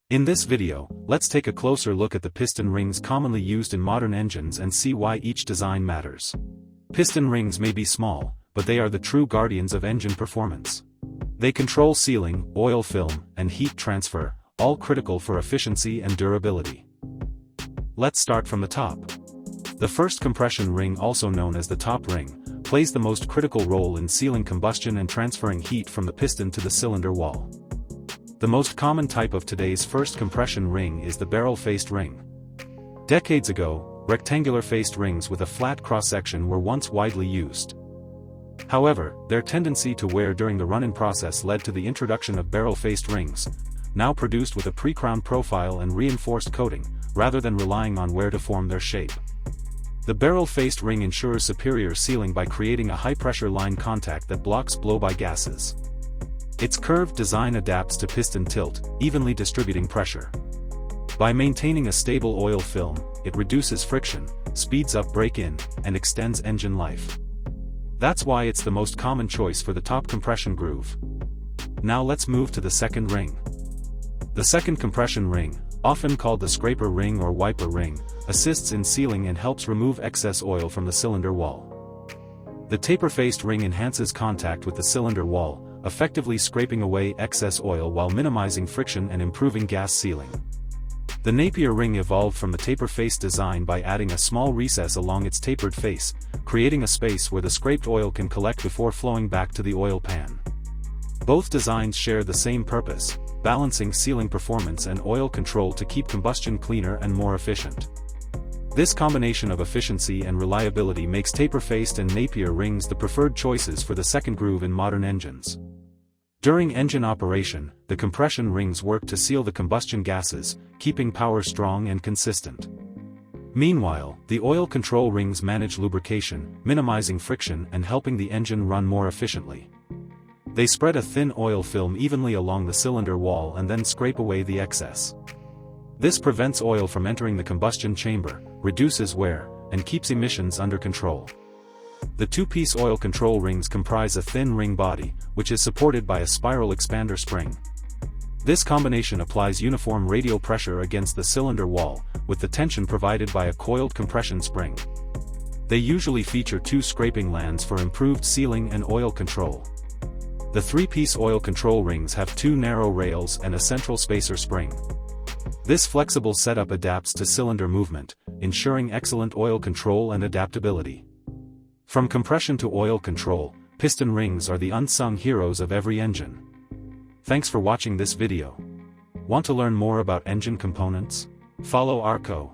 In this video, let's take a closer look at the piston rings commonly used in modern engines and see why each design matters. Piston rings may be small, but they are the true guardians of engine performance. They control sealing, oil film, and heat transfer, all critical for efficiency and durability. Let's start from the top. The first compression ring, also known as the top ring, plays the most critical role in sealing combustion and transferring heat from the piston to the cylinder wall. The most common type of today's first compression ring is the barrel-faced ring. Decades ago, rectangular-faced rings with a flat cross-section were once widely used. However, their tendency to wear during the run-in process led to the introduction of barrel-faced rings, now produced with a pre-crown profile and reinforced coating, rather than relying on wear to form their shape. The barrel-faced ring ensures superior sealing by creating a high-pressure line contact that blocks blow-by gases. Its curved design adapts to piston tilt, evenly distributing pressure. By maintaining a stable oil film, it reduces friction, speeds up break-in, and extends engine life. That's why it's the most common choice for the top compression groove. Now let's move to the second ring. The second compression ring, often called the scraper ring or wiper ring, assists in sealing and helps remove excess oil from the cylinder wall. The taper-faced ring enhances contact with the cylinder wall, effectively scraping away excess oil while minimizing friction and improving gas sealing. The Napier ring evolved from the taper-faced design by adding a small recess along its tapered face, creating a space where the scraped oil can collect before flowing back to the oil pan. Both designs share the same purpose, balancing sealing performance and oil control to keep combustion cleaner and more efficient. This combination of efficiency and reliability makes taper-faced and Napier rings the preferred choices for the second groove in modern engines. During engine operation, the compression rings work to seal the combustion gases, keeping power strong and consistent. Meanwhile, the oil control rings manage lubrication, minimizing friction and helping the engine run more efficiently. They spread a thin oil film evenly along the cylinder wall and then scrape away the excess. This prevents oil from entering the combustion chamber, reduces wear, and keeps emissions under control. The two-piece oil control rings comprise a thin ring body, which is supported by a spiral expander spring. This combination applies uniform radial pressure against the cylinder wall, with the tension provided by a coiled compression spring. They usually feature two scraping lands for improved sealing and oil control. The three-piece oil control rings have two narrow rails and a central spacer spring. This flexible setup adapts to cylinder movement, ensuring excellent oil control and adaptability. From compression to oil control, piston rings are the unsung heroes of every engine. Thanks for watching this video. Want to learn more about engine components? Follow ARCO.